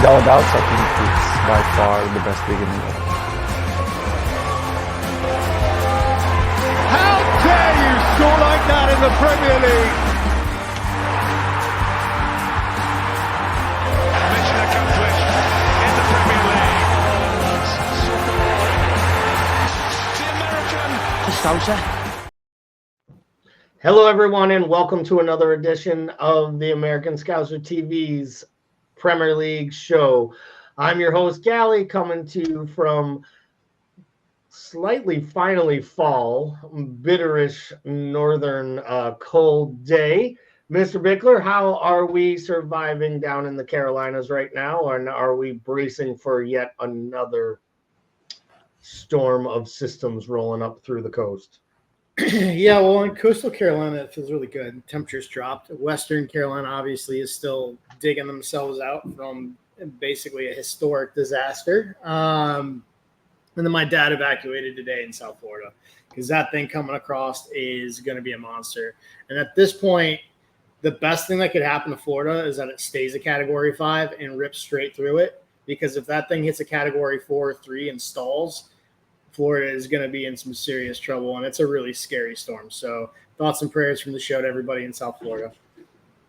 without doubts, I think it's by far the best league in England. How dare you score like that in the Premier League? Mission accomplished in the Premier League. The American. Hello, everyone, and welcome to another edition of the American Scouser TV's Premier League show. I'm your host, Gally, coming to you from slightly finally fall, bitterish northern cold day. Mr. Bickler, how are we surviving down in the Carolinas right now? And are we bracing for yet another storm of systems rolling up through the coast? Yeah, well, in coastal Carolina, it feels really good. Temperatures dropped. Western Carolina obviously is still digging themselves out from basically a historic disaster. And then my dad evacuated today in South Florida because that thing coming across is going to be a monster. And at this point, the best thing that could happen to Florida is that it stays a Category 5 and rips straight through it. Because if that thing hits a Category 4 or 3 and stalls, Florida is going to be in some serious trouble, and it's a really scary storm. So thoughts and prayers from the show to everybody in South Florida.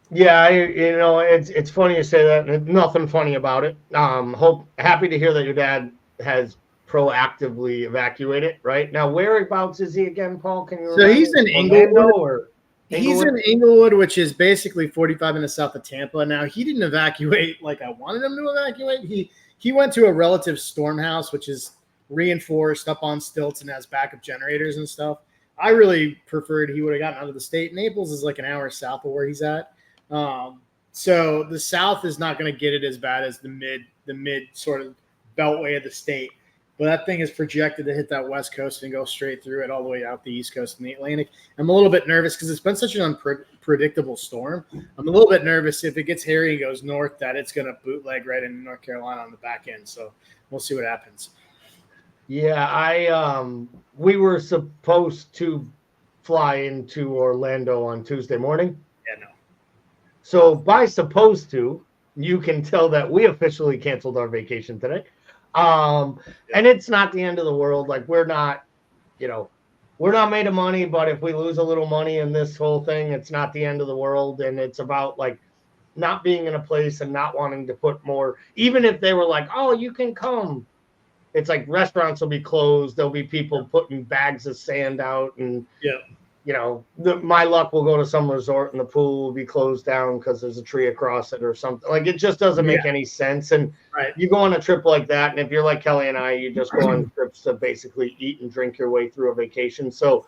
Yeah, it's funny you say that. And nothing funny about it. Happy to hear that your dad has proactively evacuated. Right now, whereabouts is he again, Paul? Can you? So he's in Inglewood. Or He's in Inglewood, which is basically 45 minutes south of Tampa. Now he didn't evacuate like I wanted him to evacuate. He went to a relative storm house, which is reinforced up on stilts and has backup generators and stuff. I really preferred he would have gotten out of the state. Naples is like an hour south of where he's at. So the south is not going to get it as bad as the mid sort of beltway of the state. But that thing is projected to hit that west coast and go straight through it all the way out the east coast and the Atlantic. I'm a little bit nervous because it's been such an unpredictable storm. I'm a little bit nervous if it gets hairy and goes north that it's going to bootleg right into North Carolina on the back end. So we'll see what happens. Yeah, we were supposed to fly into Orlando on Tuesday morning. Yeah, no. So by supposed to, you can tell that we officially canceled our vacation today. And it's not the end of the world. Like we're not made of money, but if we lose a little money in this whole thing, it's not the end of the world. And it's about like not being in a place and not wanting to put more, even if they were like, oh, you can come. It's like restaurants will be closed. There'll be people putting bags of sand out, and my luck will go to some resort and the pool will be closed down because there's a tree across it or something. Like it just doesn't make any sense. And you go on a trip like that, and if you're like Kelly and I, you just go on trips to basically eat and drink your way through a vacation. So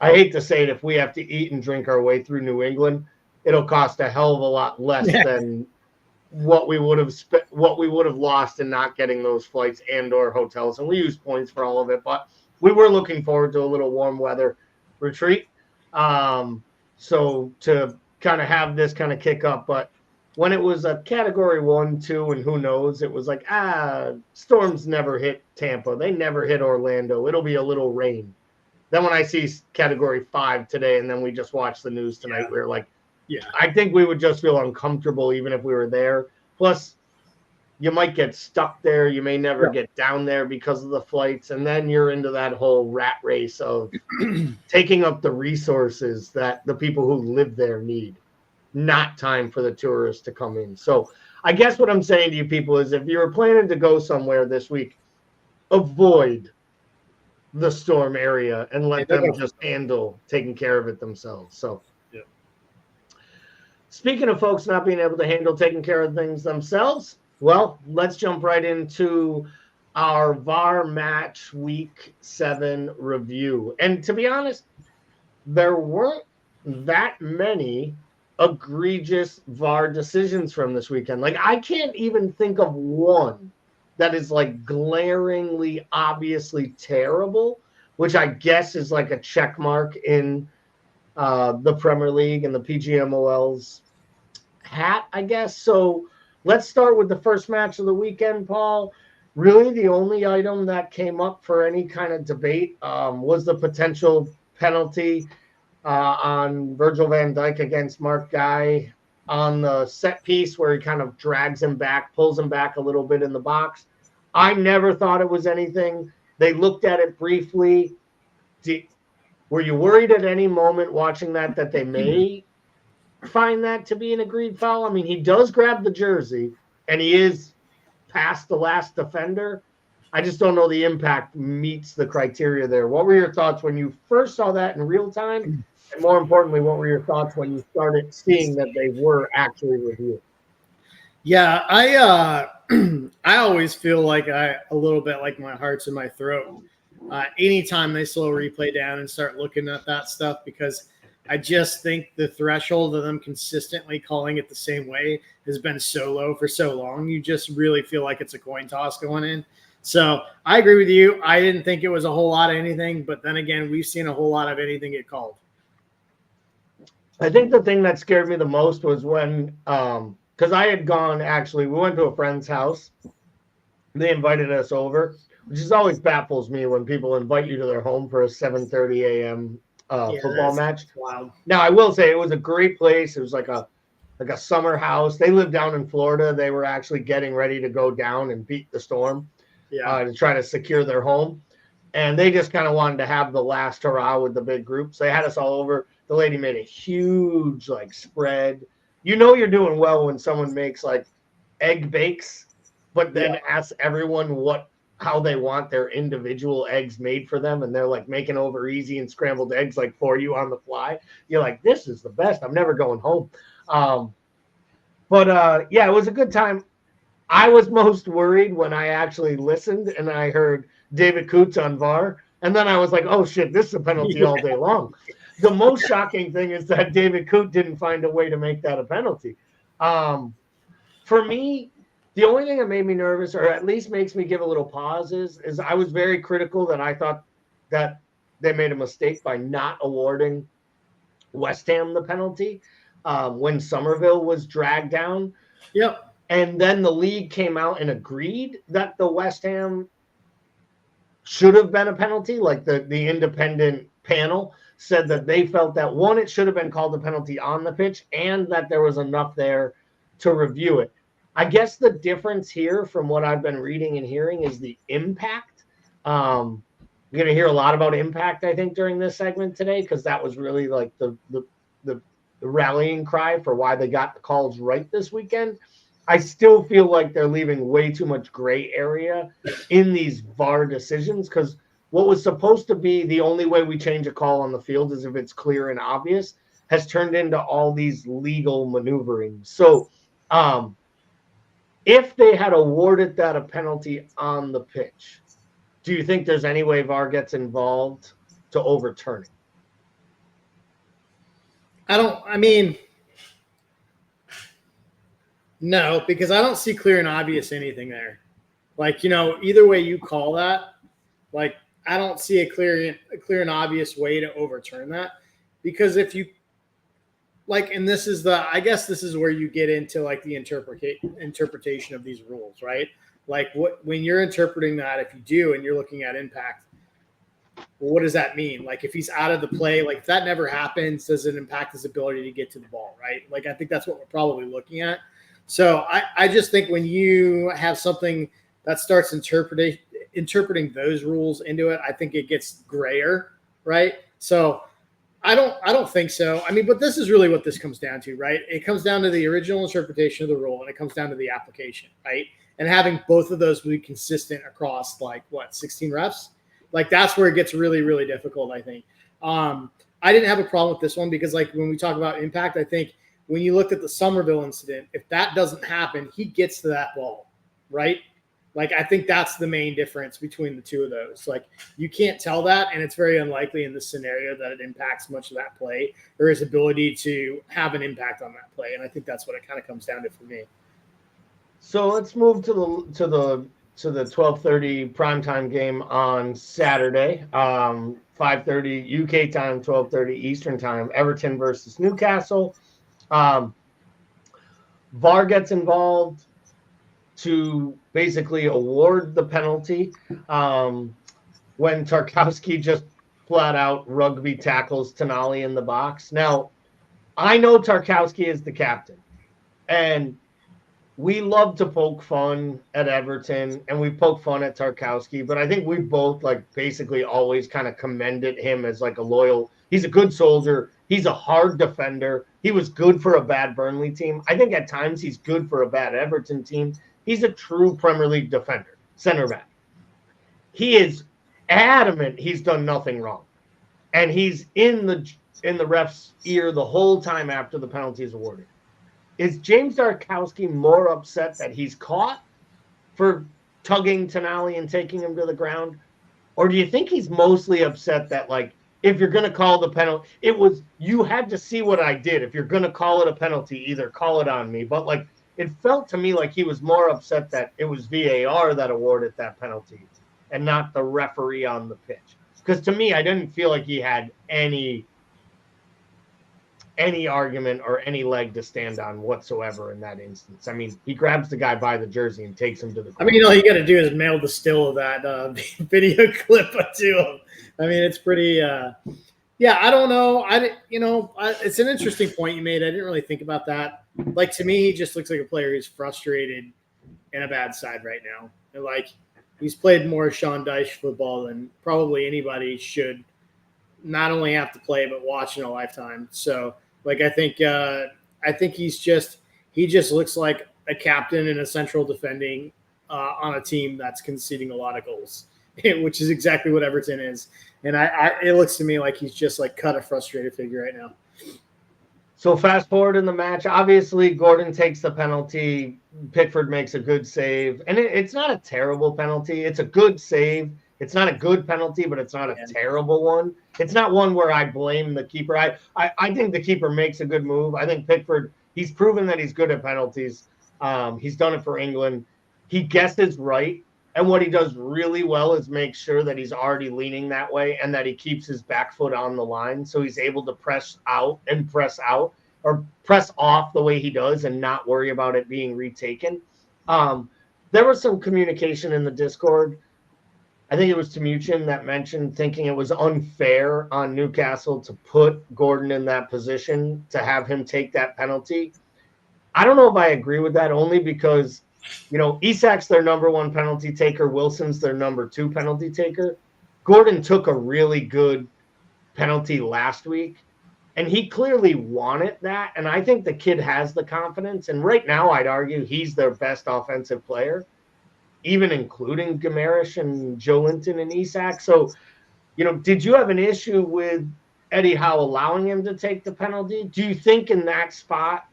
I hate to say it, if we have to eat and drink our way through New England, it'll cost a hell of a lot less than what we would have lost in not getting those flights and or hotels. And we use points for all of it, but we were looking forward to a little warm weather retreat. So to kind of have this kind of kick up, but when it was a Category 1, 2, and who knows, it was like, storms never hit Tampa. They never hit Orlando. It'll be a little rain. Then when I see Category 5 today, and then we just watched the news tonight, we were like, I think we would just feel uncomfortable even if we were there. Plus, you might get stuck there. You may never get down there because of the flights. And then you're into that whole rat race of taking up the resources that the people who live there need. Not time for the tourists to come in. So I guess what I'm saying to you people is if you're planning to go somewhere this week, avoid the storm area and let them just handle taking care of it themselves. So. Speaking of folks not being able to handle taking care of things themselves, well, let's jump right into our VAR Match Week 7 review. And to be honest, there weren't that many egregious VAR decisions from this weekend. Like, I can't even think of one that is like glaringly, obviously terrible, which I guess is like a check mark in the Premier League and the PGMOL's hat, I guess. So let's start with the first match of the weekend, Paul. Really, the only item that came up for any kind of debate was the potential penalty on Virgil van Dijk against Mark Guy. on the set piece where he kind of drags him back, pulls him back a little bit in the box. I never thought it was anything. They looked at it briefly. Were you worried at any moment watching that they may find that to be an agreed foul? I mean, he does grab the jersey, and he is past the last defender. I just don't know the impact meets the criteria there. What were your thoughts when you first saw that in real time? And more importantly, what were your thoughts when you started seeing that they were actually reviewed? Yeah, I I always feel like a little bit like my heart's in my throat anytime they slow replay down and start looking at that stuff, because I just think the threshold of them consistently calling it the same way has been so low for so long. You just really feel like it's a coin toss going in. So I agree with you. I didn't think it was a whole lot of anything, but then again, we've seen a whole lot of anything get called. I think the thing that scared me the most was when, because I had gone, actually, we went to a friend's house. They invited us over, which is always baffles me when people invite you to their home for a 7:30 a.m. Football match. Wow. Now, I will say it was a great place. It was like a summer house. They live down in Florida. They were actually getting ready to go down and beat the storm to try to secure their home. And they just kind of wanted to have the last hurrah with the big group. So they had us all over. The lady made a huge spread. You know you're doing well when someone makes egg bakes, but then asks everyone how they want their individual eggs made for them, and they're making over easy and scrambled eggs for you on the fly. You're like, this is the best. I'm never going home. But it was a good time. I was most worried when I actually listened and I heard David Coots on VAR, and then I was like, oh shit, this is a penalty all day long. The most shocking thing is that David Coote didn't find a way to make that a penalty. For me, the only thing that made me nervous, or at least makes me give a little pause, is I was very critical that I thought that they made a mistake by not awarding West Ham the penalty when Somerville was dragged down. Yep. And then the league came out and agreed that the West Ham should have been a penalty, the independent panel said that they felt that, one, it should have been called a penalty on the pitch and that there was enough there to review it. I guess the difference here from what I've been reading and hearing is the impact. You're going to hear a lot about impact, I think, during this segment today, because that was really the rallying cry for why they got the calls right this weekend. I still feel like they're leaving way too much gray area in these VAR decisions, because what was supposed to be the only way we change a call on the field is if it's clear and obvious has turned into all these legal maneuvering. So if they had awarded that a penalty on the pitch, do you think there's any way VAR gets involved to overturn it? No, because I don't see clear and obvious anything there. Either way you call that, I don't see a clear and obvious way to overturn that, because if you and this is where you get into the interpretation of these rules, right? When you're interpreting that, if you do and you're looking at impact, well, what does that mean? If he's out of the play, if that never happens, does it impact his ability to get to the ball, right? I think that's what we're probably looking at. So I just think when you have something that starts interpreting those rules into it, I think it gets grayer, right? So I don't think so. But this is really what this comes down to, right? It comes down to the original interpretation of the rule, and it comes down to the application, right? And having both of those be consistent across 16 refs, that's where it gets really, really difficult, I think. I didn't have a problem with this one because when we talk about impact, I think when you looked at the Somerville incident, if that doesn't happen, he gets to that ball, right? I think that's the main difference between the two of those. You can't tell that, and it's very unlikely in this scenario that it impacts much of that play or his ability to have an impact on that play. And I think that's what it kind of comes down to for me. So let's move to the 12:30 primetime game on Saturday, 5:30 UK time, 12:30 Eastern time. Everton versus Newcastle. VAR gets involved to basically award the penalty when Tarkowski just flat out rugby tackles Tonali in the box. Now, I know Tarkowski is the captain. And we love to poke fun at Everton, and we poke fun at Tarkowski, but I think we both basically always kind of commended him as a loyal. He's a good soldier. He's a hard defender. He was good for a bad Burnley team. I think at times he's good for a bad Everton team. He's a true Premier League defender, center back. He is adamant he's done nothing wrong, and he's in the ref's ear the whole time after the penalty is awarded. Is James Tarkowski more upset that he's caught for tugging Tonali and taking him to the ground? Or do you think he's mostly upset that, if you're going to call the penalty, you had to see what I did. If you're going to call it a penalty, either call it on me. But, it felt to me like he was more upset that it was VAR that awarded that penalty and not the referee on the pitch. Because to me, I didn't feel like he had any argument or any leg to stand on whatsoever in that instance. I mean, he grabs the guy by the jersey and takes him to the ground. I mean, all you got to do is mail the still of that video clip to him. I mean, it's pretty. I don't know. It's an interesting point you made. I didn't really think about that. To me, he just looks like a player who's frustrated in a bad side right now. And he's played more Sean Dyche football than probably anybody should not only have to play but watch in a lifetime. So. I think he just looks like a captain in a central defending on a team that's conceding a lot of goals, which is exactly what Everton is. And it looks to me like he's just cut a frustrated figure right now. So fast forward in the match, obviously Gordon takes the penalty. Pickford makes a good save, and it's not a terrible penalty. It's a good save. It's not a good penalty, but it's not a terrible one. It's not one where I blame the keeper. I think the keeper makes a good move. I think Pickford, he's proven that he's good at penalties. He's done it for England. He guesses right. And what he does really well is make sure that he's already leaning that way and that he keeps his back foot on the line. So he's able to press out or press off the way he does and not worry about it being retaken. There was some communication in the Discord. I think it was Timuchin that mentioned thinking it was unfair on Newcastle to put Gordon in that position, to have him take that penalty. I don't know if I agree with that, only because, Isak's their number one penalty taker. Wilson's their number two penalty taker. Gordon took a really good penalty last week, and he clearly wanted that. And I think the kid has the confidence. And right now, I'd argue he's their best offensive player, even including Gamarish and Joe Linton and Isak. So, did you have an issue with Eddie Howe allowing him to take the penalty? Do you think in that spot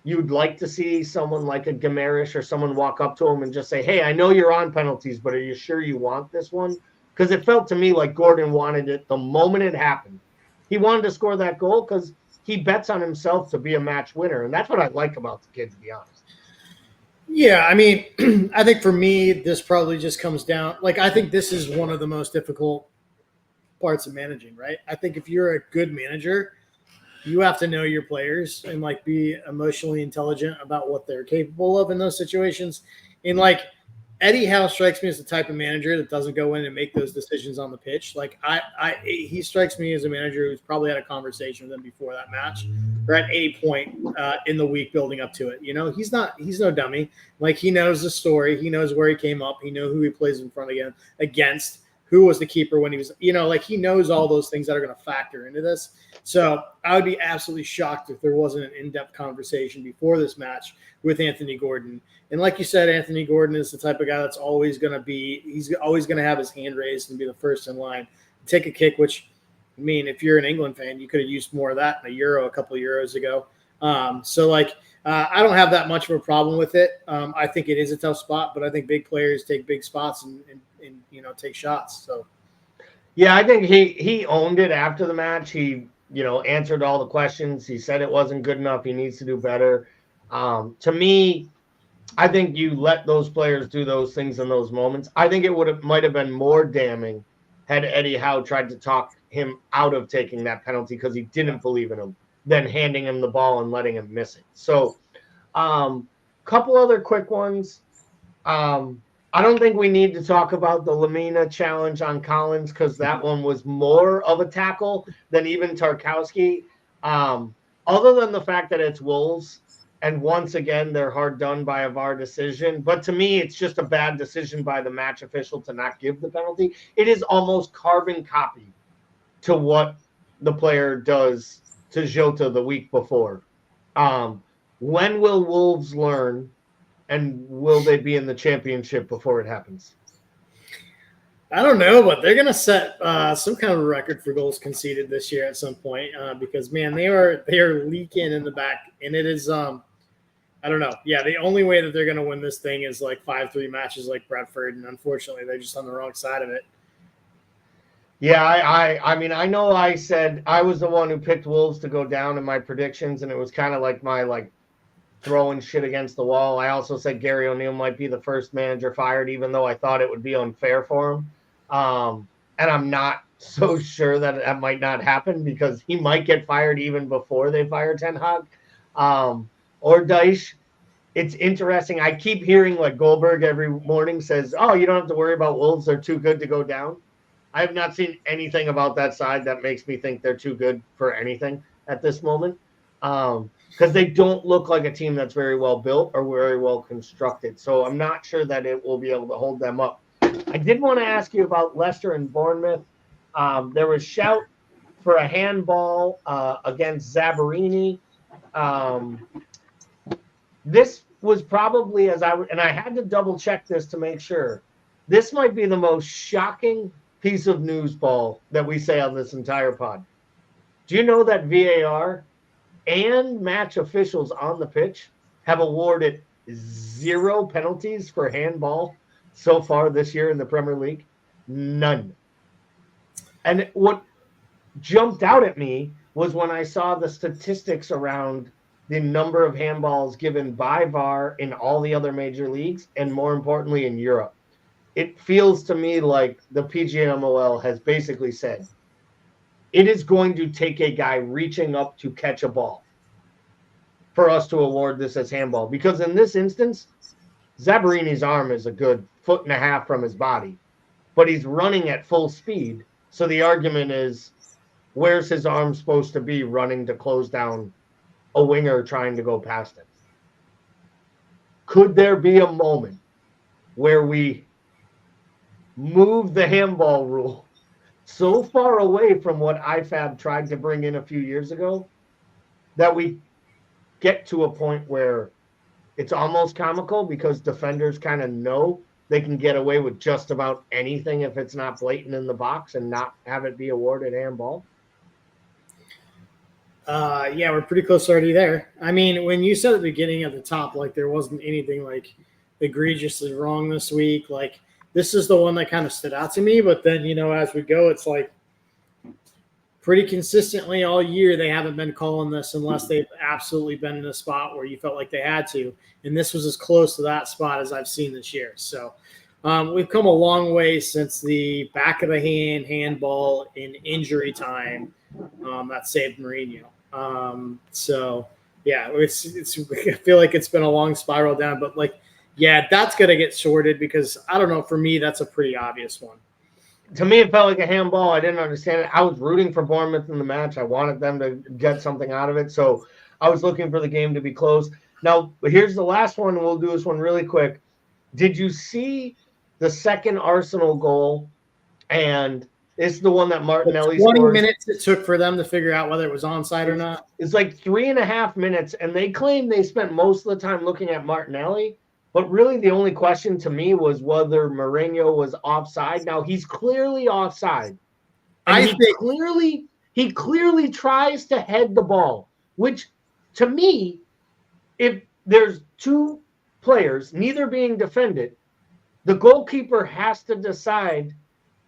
you'd like to see someone like a Gamarish or someone walk up to him and just say, hey, I know you're on penalties, but are you sure you want this one? Because it felt to me like Gordon wanted it the moment it happened. He wanted to score that goal because he bets on himself to be a match winner. And that's what I like about the kid, to be honest. Yeah, I mean, I think for me, this probably just comes down. I think this is one of the most difficult parts of managing, right? I think if you're a good manager, you have to know your players and be emotionally intelligent about what they're capable of in those situations. And Eddie Howe strikes me as the type of manager that doesn't go in and make those decisions on the pitch. He strikes me as a manager who's probably had a conversation with him before that match or at any point in the week building up to it. He's no dummy. He knows the story. He knows where he came up. He knows who he plays in front against, who was the keeper when he was, he knows all those things that are going to factor into this. So I would be absolutely shocked if there wasn't an in-depth conversation before this match with Anthony Gordon. And like you said, Anthony Gordon is the type of guy that's always going to have his hand raised and be the first in line, take a kick, which, I mean, if you're an England fan, you could have used more of that in a couple of Euros ago. I don't have that much of a problem with it. I think it is a tough spot, but I think big players take big spots and take shots. So, yeah, I think he owned it after the match. He, answered all the questions. He said it wasn't good enough. He needs to do better. To me, I think you let those players do those things in those moments. I think it might have been more damning had Eddie Howe tried to talk him out of taking that penalty because he didn't believe in him, than handing him the ball and letting him miss it. So, couple other quick ones. I don't think we need to talk about the Lamina challenge on Collins because that one was more of a tackle than even Tarkowski. Other than the fact that it's Wolves And once again, they're hard done by a VAR decision. But to me, it's just a bad decision by the match official to not give the penalty. It is almost carbon copy to what the player does to Jota the week before. When will Wolves learn, and will they be in the championship before it happens? I don't know, but they're going to set some kind of record for goals conceded this year at some point because, man, they are leaking in the back, and it is I don't know. Yeah, the only way that they're going to win this thing is like 5-3 matches like Brentford, and unfortunately, they're just on the wrong side of it. Yeah, I mean, I know I said I was the one who picked Wolves to go down in my predictions, and it was kind of like my throwing shit against the wall. I also said Gary O'Neill might be the first manager fired, even though I thought it would be unfair for him. And I'm not so sure that might not happen because he might get fired even before they fire Ten Hag or Dyche. It's interesting. I keep hearing like Goldberg every morning says, "Oh, you don't have to worry about Wolves. They're too good to go down." I have not seen anything about that side that makes me think they're too good for anything at this moment. Because they don't look like a team that's very well built or very well constructed. So I'm not sure that it will be able to hold them up. I did want to ask you about Leicester and Bournemouth. There was shout for a handball against Zabarini. This was probably, and I had to double check this to make sure, this might be the most shocking piece of news ball that we say on this entire pod. Do you know that VAR and match officials on the pitch have awarded 0 penalties for handball so far this year in the Premier League? None. And what jumped out at me was when I saw the statistics around the number of handballs given by VAR in all the other major leagues, and more importantly in Europe. It feels to me like the PGMOL has basically said, it is going to take a guy reaching up to catch a ball for us to award this as handball. Because in this instance, Zabarini's arm is a good 1.5 feet from his body, but he's running at full speed. So the argument is, where's his arm supposed to be running to close down a winger trying to go past him? Could there be a moment where we move the handball rule so far away from what IFAB tried to bring in a few years ago that we get to a point where it's almost comical because defenders kind of know they can get away with just about anything if it's not blatant in the box and not have it be awarded handball? Yeah, we're pretty close already there. I mean, when you said at the beginning at the top, like there wasn't anything like egregiously wrong this week, like this is the one that kind of stood out to me. But then, as we go, it's like pretty consistently all year they haven't been calling this unless they've absolutely been in a spot where you felt like they had to. And this was as close to that spot as I've seen this year. So we've come a long way since the back of the hand handball in injury time that saved Mourinho. So yeah, it's I feel like it's been a long spiral down, but that's going to get sorted because I don't know, for me, that's a pretty obvious one. To me, it felt like a handball. I didn't understand it. I was rooting for Bournemouth in the match. I wanted them to get something out of it. So I was looking for the game to be close. Now, here's the last one. We'll do this one really quick. Did you see the second Arsenal goal? And it's the one that Martinelli 20 scored. minutes it took for them to figure out whether it was onside or not. It's like 3.5 minutes, and they claim they spent most of the time looking at Martinelli. But really, the only question to me was whether Mourinho was offside. Now, he's clearly offside. And he clearly tries to head the ball, which, to me, if there's two players, neither being defended, the goalkeeper has to decide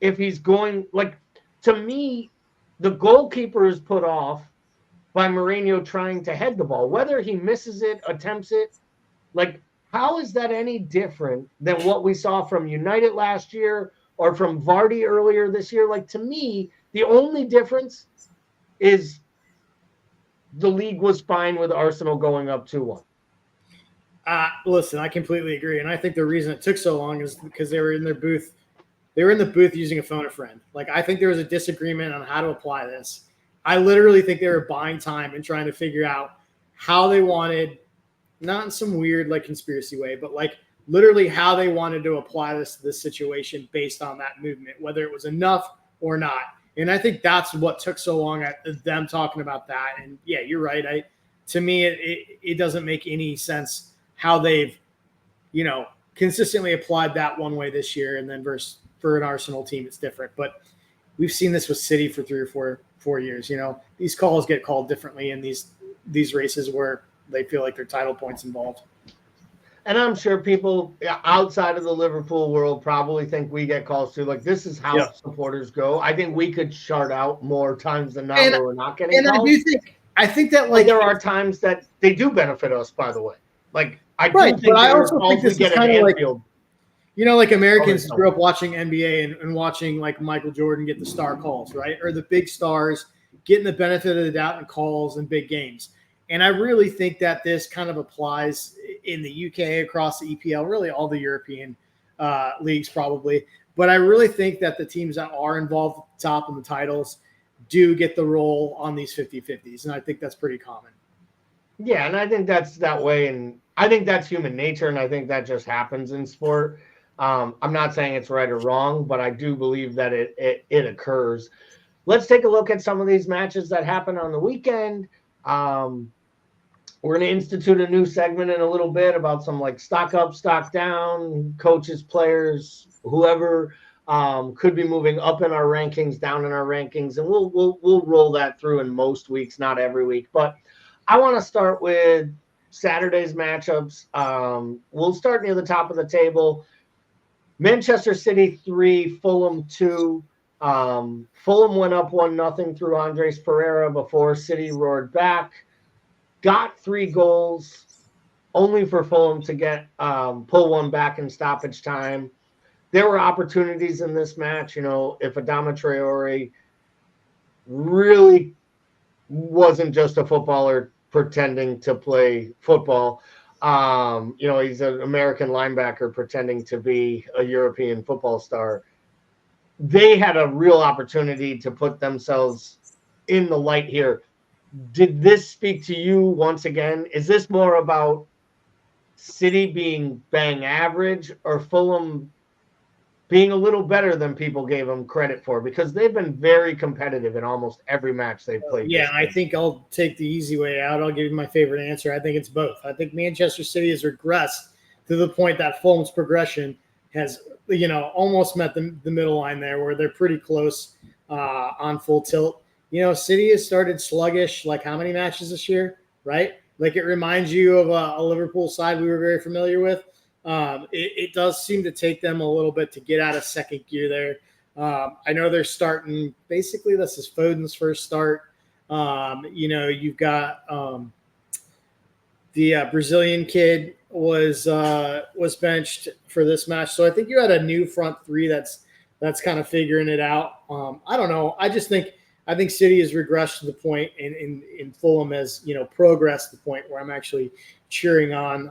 if he's going. To me, the goalkeeper is put off by Mourinho trying to head the ball. Whether he misses it, attempts it, how is that any different than what we saw from United last year or from Vardy earlier this year? To me, the only difference is the league was fine with Arsenal going up 2-1. Listen, I completely agree. And I think the reason it took so long is because they were in their booth. They were in the booth using a phone a friend. I think there was a disagreement on how to apply this. I literally think they were buying time and trying to figure out how they wanted not in some weird like conspiracy way, but like literally how they wanted to apply this to this situation based on that movement, whether it was enough or not. And I think that's what took so long at them talking about that. And yeah, you're right. To me, it doesn't make any sense how they've, consistently applied that one way this year, and then versus for an Arsenal team, it's different. But we've seen this with City for 3 or 4 years. These calls get called differently in these races where they feel like there are title points involved. And I'm sure people outside of the Liverpool world probably think we get calls too. Like, this is how supporters go. I think we could chart out more times than not where we're not getting calls. I think that like there are times that they do benefit us, by the way. Like, I do think but I also think we get at Anfield. Like Americans grew up watching NBA and watching like Michael Jordan get the star calls, right? Or the big stars getting the benefit of the doubt in calls in big games. And I really think that this kind of applies in the UK, across the EPL, really all the European leagues probably. But I really think that the teams that are involved at the top in the titles do get the role on these 50-50s. And I think that's pretty common. Yeah, and I think that's that way. And I think that's human nature. And I think that just happens in sport. I'm not saying it's right or wrong, but I do believe that it occurs. Let's take a look at some of these matches that happened on the weekend. We're going to institute a new segment in a little bit about some like stock up, stock down, coaches, players, whoever could be moving up in our rankings, down in our rankings, and we'll roll that through in most weeks, not every week. But I want to start with Saturday's matchups. We'll start near the top of the table. Manchester City 3, Fulham 2. Fulham went up 1-0 through Andres Pereira before City roared back. Got 3 goals, only for Fulham to get pull one back in stoppage time. There were opportunities in this match. If Adama Traore really wasn't just a footballer pretending to play football, he's an American linebacker pretending to be a European football star. They had a real opportunity to put themselves in the light here. Did this speak to you once again? Is this more about City being bang average or Fulham being a little better than people gave them credit for? Because they've been very competitive in almost every match they've played. Yeah, I think I'll take the easy way out. I'll give you my favorite answer. I think it's both. I think Manchester City has regressed to the point that Fulham's progression has, almost met the middle line there, where they're pretty close on full tilt. City has started sluggish, like how many matches this year, right? Like it reminds you of a Liverpool side we were very familiar with. It does seem to take them a little bit to get out of second gear there. I know they're starting, basically this is Foden's first start. You've got the Brazilian kid was benched for this match. So I think you had a new front three that's kind of figuring it out. I don't know. I think City has regressed to the point, and Fulham has, progressed to the point where I'm actually cheering on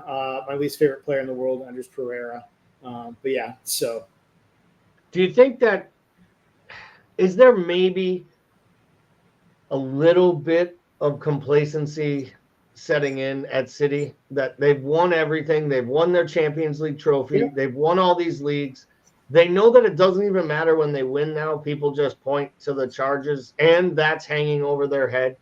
my least favorite player in the world, Andres Pereira. But yeah, so. Do you think that is there maybe a little bit of complacency setting in at City, that they've won everything? They've won their Champions League trophy. Yeah. They've won all these leagues. They know that it doesn't even matter when they win now. People just point to the charges, and that's hanging over their head.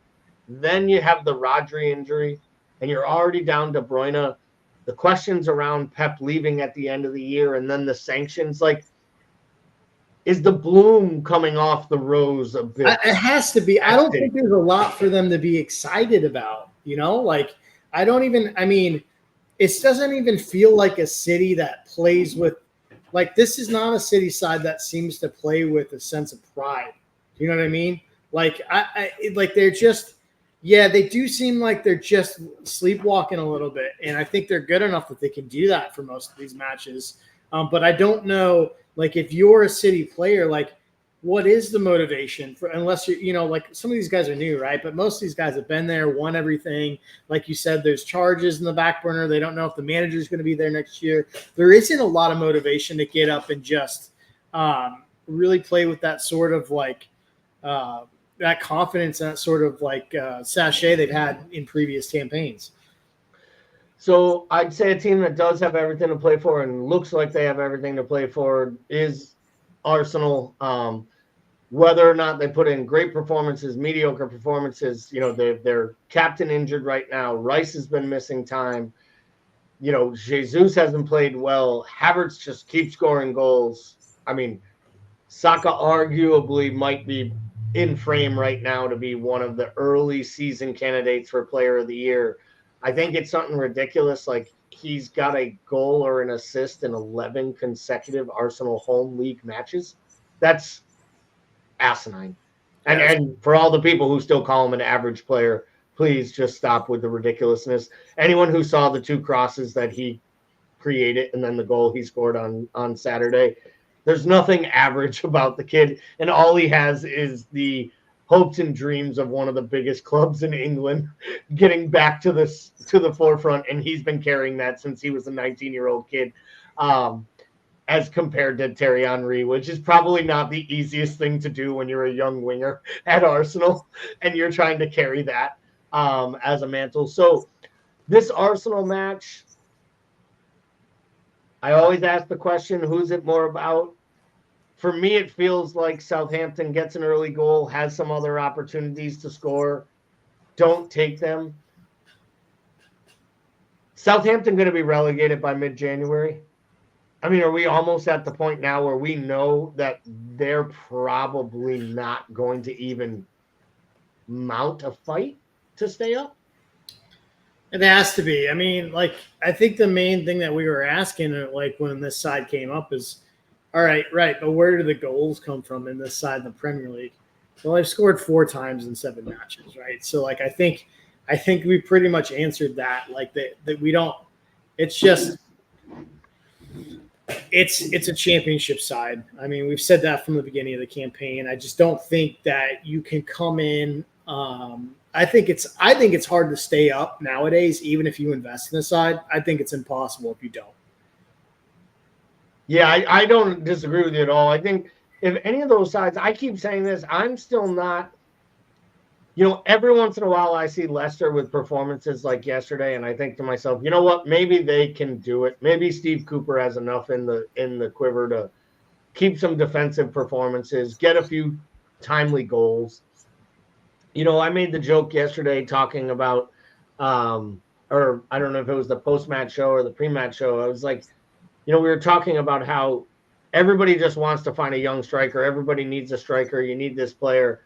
Then you have the Rodri injury, and you're already down De Bruyne. The questions around Pep leaving at the end of the year, and then the sanctions. Like, is the bloom coming off the rose a bit? It has to be. I don't think there's a lot for them to be excited about. It doesn't even feel like a City that plays with. Like, this is not a City side that seems to play with a sense of pride. Do you know what I mean? Like, they're just, they do seem like they're just sleepwalking a little bit. And I think they're good enough that they can do that for most of these matches. But I don't know, like, if you're a City player, like, what is the motivation for, unless you're, like some of these guys are new, right? But most of these guys have been there, won everything. Like you said, there's charges in the back burner. They don't know if the manager is going to be there next year. There isn't a lot of motivation to get up and just really play with that sort of like that confidence and that sort of like sachet they've had in previous campaigns. So I'd say a team that does have everything to play for and looks like they have everything to play for is Arsenal. Whether or not they put in great performances, mediocre performances, their captain injured right now. Rice has been missing time. Jesus hasn't played well. Havertz just keeps scoring goals. I mean, Saka arguably might be in frame right now to be one of the early season candidates for Player of the Year. I think it's something ridiculous. Like, he's got a goal or an assist in 11 consecutive Arsenal home league matches. That's asinine. And for all the people who still call him an average player, please just stop with the ridiculousness. Anyone who saw the 2 crosses that he created and then the goal he scored on Saturday, there's nothing average about the kid. And all he has is the hopes and dreams of one of the biggest clubs in England getting back to the forefront. And he's been carrying that since he was a 19-year-old kid. As compared to Thierry Henry, which is probably not the easiest thing to do when you're a young winger at Arsenal and you're trying to carry that as a mantle. So this Arsenal match, I always ask the question, who's it more about? For me, it feels like Southampton gets an early goal, has some other opportunities to score, don't take them. Southampton going to be relegated by mid-January? I mean, are we almost at the point now where we know that they're probably not going to even mount a fight to stay up? It has to be. I mean, I think the main thing that we were asking, when this side came up is, all right, but where do the goals come from in this side in the Premier League? Well, they've scored 4 times in 7 matches, right? So, I think we pretty much answered that. That we don't. It's just. It's a championship side. I mean, we've said that from the beginning of the campaign. I just don't think that you can come in. I think it's hard to stay up nowadays, even if you invest in the side. I think it's impossible if you don't. Yeah, I don't disagree with you at all. I think if any of those sides, I keep saying this, I'm still not. Every once in a while I see Leicester with performances like yesterday, and I think to myself, you know what? Maybe they can do it. Maybe Steve Cooper has enough in the quiver to keep some defensive performances, get a few timely goals. I made the joke yesterday talking about, or I don't know if it was the post-match show or the pre-match show. I was like, we were talking about how everybody just wants to find a young striker. Everybody needs a striker. You need this player.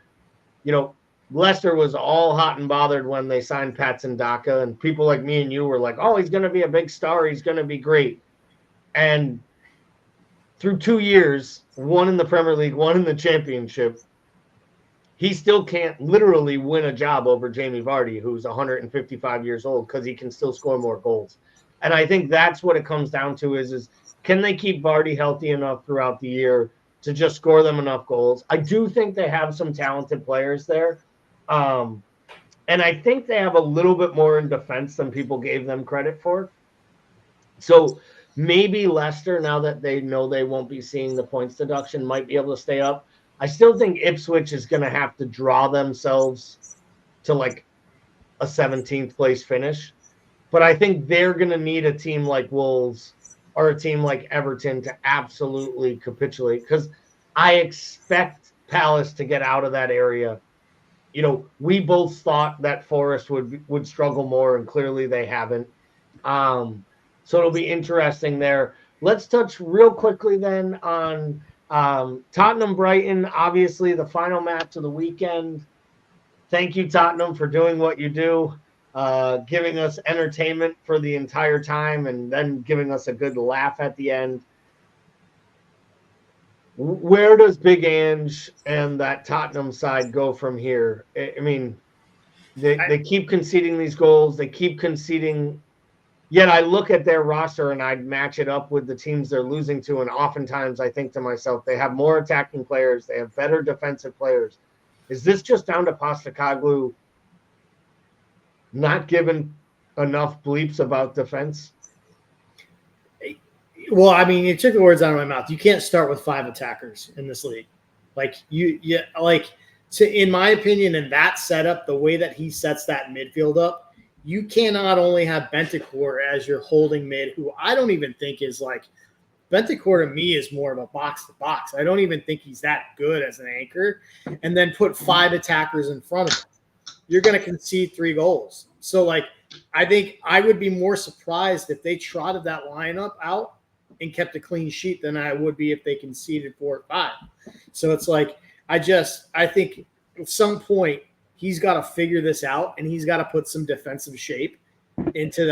Leicester was all hot and bothered when they signed Patson Daka, and people like me and you were like, oh, he's going to be a big star. He's going to be great. And through 2 years, one in the Premier League, one in the Championship, he still can't literally win a job over Jamie Vardy, who's 155 years old, because he can still score more goals. And I think that's what it comes down to is can they keep Vardy healthy enough throughout the year to just score them enough goals? I do think they have some talented players there. And I think they have a little bit more in defense than people gave them credit for. So maybe Leicester, now that they know they won't be seeing the points deduction, might be able to stay up. I still think Ipswich is going to have to draw themselves to a 17th place finish. But I think they're going to need a team like Wolves or a team like Everton to absolutely capitulate, because I expect Palace to get out of that area. We both thought that Forest would struggle more, and clearly they haven't. So it'll be interesting there. Let's touch real quickly then on Tottenham-Brighton, obviously the final match of the weekend. Thank you, Tottenham, for doing what you do, giving us entertainment for the entire time and then giving us a good laugh at the end. Where does Big Ange and that Tottenham side go from here? I mean, they keep conceding these goals. They keep conceding. Yet I look at their roster and I match it up with the teams they're losing to. And oftentimes I think to myself, they have more attacking players. They have better defensive players. Is this just down to Postecoglou not giving enough bleeps about defense? Well, I mean, you took the words out of my mouth. You can't start with 5 attackers in this league. In my opinion, in that setup, the way that he sets that midfield up, you cannot only have Bentancur as your holding mid, who I don't even think is like Bentancur to me is more of a box to box. I don't even think he's that good as an anchor, and then put 5 attackers in front of him. You're going to concede 3 goals. So, like, I think I would be more surprised if they trotted that lineup out and kept a clean sheet than I would be if they conceded 4 or 5. So it's like I think at some point he's got to figure this out, and he's got to put some defensive shape into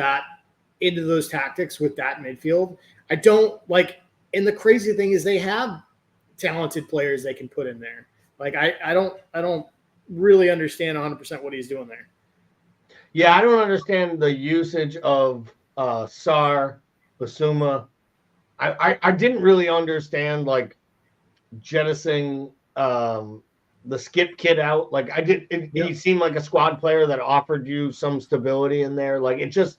those tactics with that midfield. I don't like, and the crazy thing is they have talented players they can put in there. Like I don't really understand 100% what he's doing there. Yeah, I don't understand the usage of Sar, Basuma. I didn't really understand like jettisoning the skip kid out. Like I did, he seemed like a squad player that offered you some stability in there. Like it just,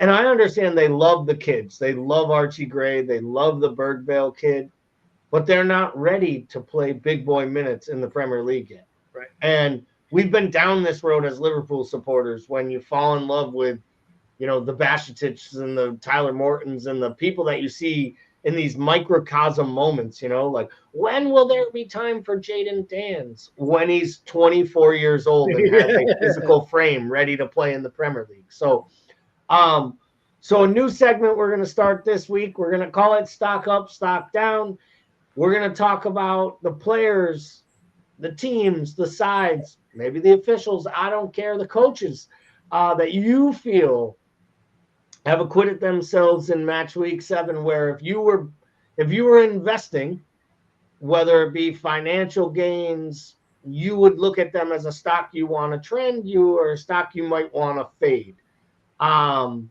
and I understand they love the kids. They love Archie Gray. They love the Bergvale kid, but they're not ready to play big boy minutes in the Premier League yet. Right. And we've been down this road as Liverpool supporters when you fall in love with, the Bashetics and the Tyler Mortons and the people that you see in these microcosm moments, like when will there be time for Jadon Danns when he's 24 years old and has a physical frame ready to play in the Premier League. So a new segment we're going to start this week. We're going to call it Stock Up, Stock Down. We're going to talk about the players, the teams, the sides, maybe the officials, I don't care, the coaches that you feel have acquitted themselves in match week 7, where if you were investing, whether it be financial gains, you would look at them as a stock you want to trend or a stock you might want to fade. Paul,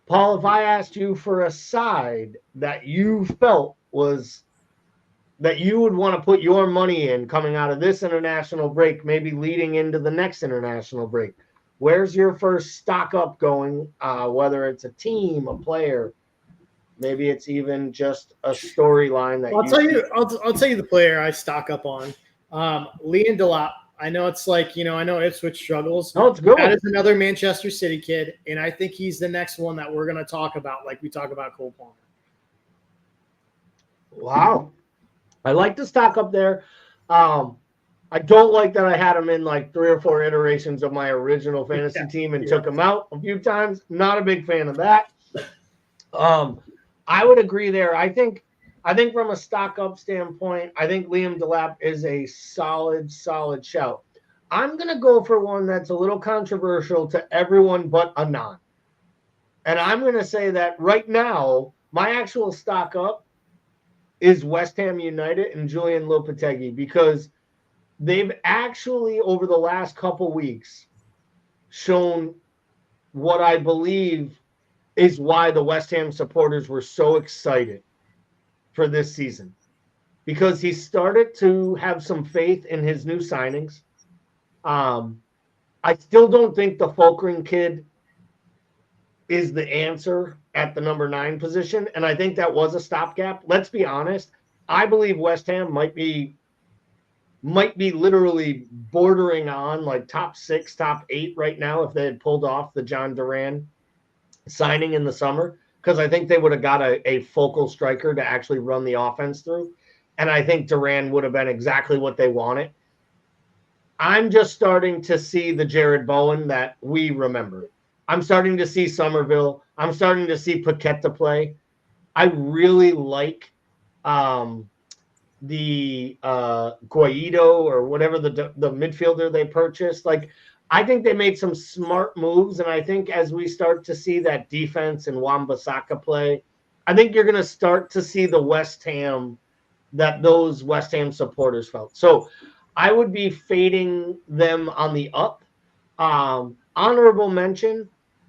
if I asked you for a side that you felt was that you would want to put your money in coming out of this international break, maybe leading into the next international break, where's your first stock up going? Whether it's a team, a player, maybe it's even just a storyline that I'll tell you the player I stock up on. Liam Delap. I know it's like, I know Ipswich struggles. No, it's good. That is another Manchester City kid, and I think he's the next one that we're going to talk about, like we talk about Cole Palmer. Wow. I like the stock up there. I don't like that I had him in like 3 or 4 iterations of my original fantasy team and took him out a few times. Not a big fan of that. I would agree there. I think from a stock up standpoint, I think Liam Delap is a solid shout. I'm going to go for one that's a little controversial to everyone but Anand. And I'm going to say that right now, my actual stock up is West Ham United and Julian Lopetegui, because they've actually, over the last couple weeks, shown what I believe is why the West Ham supporters were so excited for this season, because he started to have some faith in his new signings. I still don't think the Fulkring kid is the answer at the number 9 position, and I think that was a stopgap. Let's be honest. I believe West Ham might be literally bordering on like top 6, top 8 right now if they had pulled off the John Duran signing in the summer, because I think they would have got a focal striker to actually run the offense through. And I think Duran would have been exactly what they wanted. I'm just starting to see the Jared Bowen that we remember. I'm starting to see Somerville. I'm starting to see Paqueta play. I really like the Guaido or whatever the midfielder they purchased. Like, I think they made some smart moves, and I think as we start to see that defense and Wan-Bissaka play, I think you're going to start to see the West Ham that those West Ham supporters felt. So I would be fading them on the up. Honorable mention,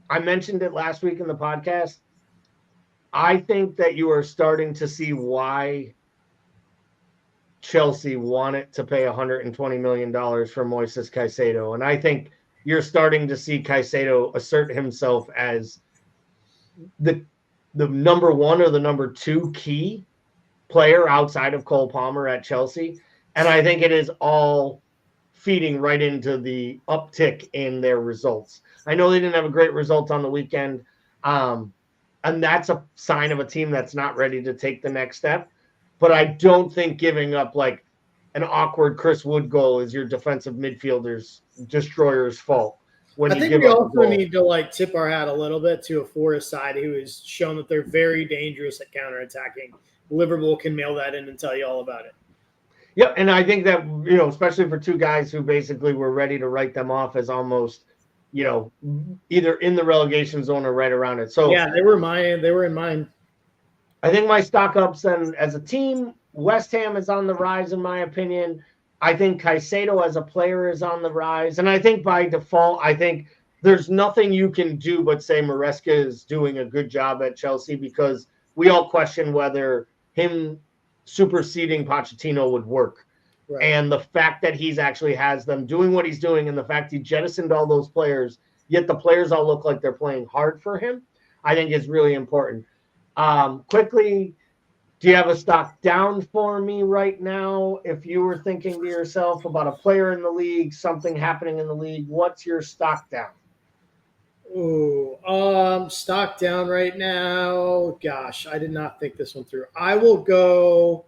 I mentioned it last week in the podcast. I think that you are starting to see why Chelsea wanted to pay $120 million for Moises Caicedo. And I think you're starting to see Caicedo assert himself as the number 1 or the number 2 key player outside of Cole Palmer at Chelsea. And I think it is all feeding right into the uptick in their results. I know they didn't have a great result on the weekend, and that's a sign of a team that's not ready to take the next step. But I don't think giving up like an awkward Chris Wood goal is your defensive midfielder's destroyer's fault. When I think we also need to like tip our hat a little bit to a Forest side who has shown that they're very dangerous at counterattacking. Liverpool can mail that in and tell you all about it. Yep, and I think that, especially for two guys who basically were ready to write them off as almost, either in the relegation zone or right around it. So yeah, they were in mine. I think my stock ups and as a team, West Ham is on the rise in my opinion. I think Caicedo as a player is on the rise, and I think by default, I think there's nothing you can do but say Maresca is doing a good job at Chelsea, because we all question whether him superseding Pochettino would work. Right. And the fact that he's actually has them doing what he's doing, and the fact he jettisoned all those players, yet the players all look like they're playing hard for him, I think is really important. Quickly, do you have a stock down for me right now? If you were thinking to yourself about a player in the league, something happening in the league, what's your stock down? Ooh, stock down right now. Gosh, I did not think this one through. I will go.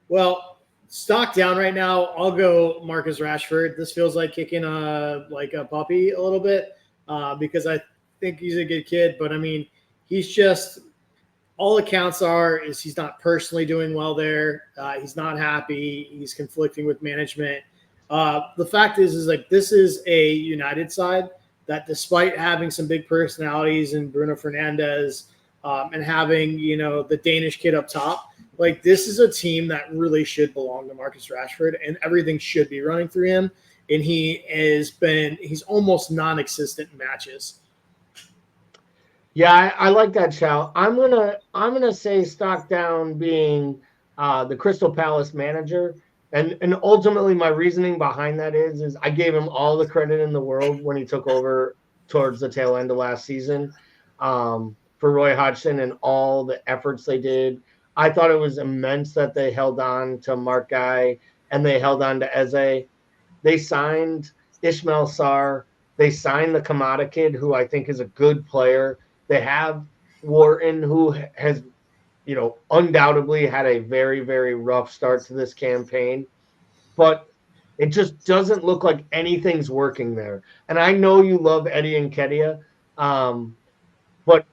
Well, stock down right now. I'll go Marcus Rashford. This feels like kicking a puppy a little bit, because I think he's a good kid. But I mean, he's just, all accounts is he's not personally doing well there. He's not happy. He's conflicting with management. The fact is like this is a United side that, despite having some big personalities in Bruno Fernandes and having, the Danish kid up top, like this is a team that really should belong to Marcus Rashford, and everything should be running through him. And he's almost non-existent in matches. Yeah, I like that shout. I'm gonna say stock down being the Crystal Palace manager. And ultimately, my reasoning behind that is I gave him all the credit in the world when he took over towards the tail end of last season for Roy Hodgson and all the efforts they did. I thought it was immense that they held on to Mark Guy and they held on to Eze. They signed Ismail Sarr. They signed the Kamada kid, who I think is a good player. They have Wharton, who has undoubtedly had a very, very rough start to this campaign, but it just doesn't look like anything's working there. And I know you love Eddie Nketiah, but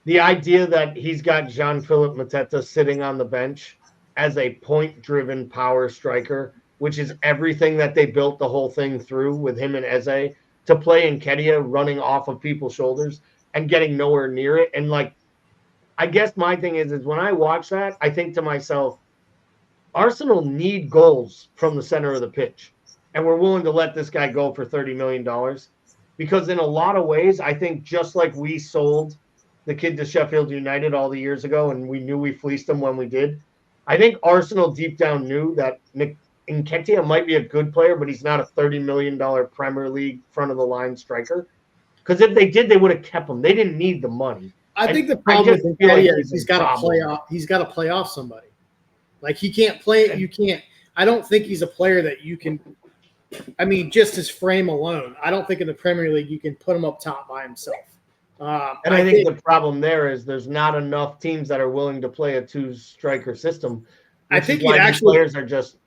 the idea that he's got Jean-Philippe Mateta sitting on the bench as a point-driven power striker, which is everything that they built the whole thing through with him and Eze, to play Nketiah running off of people's shoulders and getting nowhere near it. And I guess my thing is when I watch that, I think to myself, Arsenal need goals from the center of the pitch, and we're willing to let this guy go for $30 million, because in a lot of ways, I think just like we sold the kid to Sheffield United all the years ago, and we knew we fleeced him when we did, I think Arsenal deep down knew that Nketiah might be a good player, but he's not a $30 million Premier League front-of-the-line striker. Because if they did, they would have kept him. They didn't need the money. I think the problem with Nketiah is he's got to play off. He's got to play off somebody. Like he can't play. You can't. I don't think he's a player that you can. I mean, just his frame alone, I don't think in the Premier League you can put him up top by himself. And I think the problem there is there's not enough teams that are willing to play a two-striker system. I think players are just.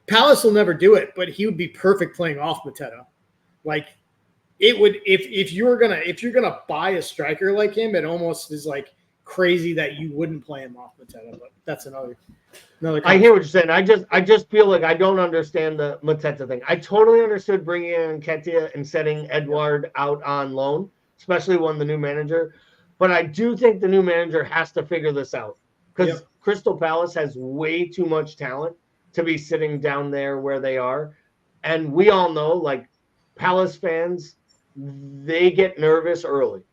Palace will never do it, but he would be perfect playing off Mateta. Like. It would if you're gonna buy a striker like him, it almost is like crazy that you wouldn't play him off Mateta, but that's another. I hear what you're saying. I just feel like I don't understand the Mateta thing. I totally understood bringing in Nketiah and setting Edouard out on loan, especially when the new manager. But I do think the new manager has to figure this out, because Crystal Palace has way too much talent to be sitting down there where they are, and we all know, like, Palace fans, they get nervous early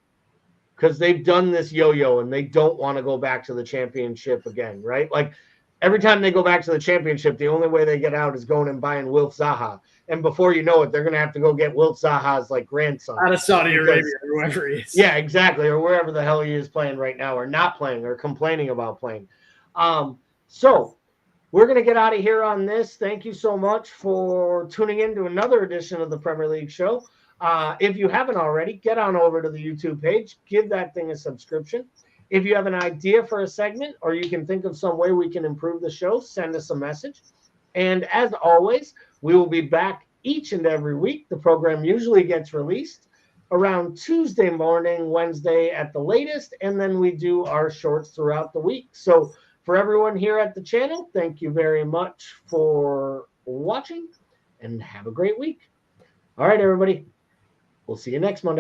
because they've done this yo-yo and they don't want to go back to the championship again, right? Like every time they go back to the championship, the only way they get out is going and buying Wilf Zaha. And before you know it, they're going to have to go get Wilf Zaha's grandson. Out of Saudi Arabia or wherever he is. Yeah, exactly. Or wherever the hell he is playing right now, or not playing, or complaining about playing. So we're going to get out of here on this. Thank you so much for tuning in to another edition of the Premier League show. If you haven't already, get on over to the YouTube page. Give that thing a subscription. If you have an idea for a segment or you can think of some way we can improve the show, send us a message. And as always, we will be back each and every week. The program usually gets released around Tuesday morning, Wednesday at the latest, and then we do our shorts throughout the week. So for everyone here at the channel, thank you very much for watching, and have a great week. All right, everybody. We'll see you next Monday.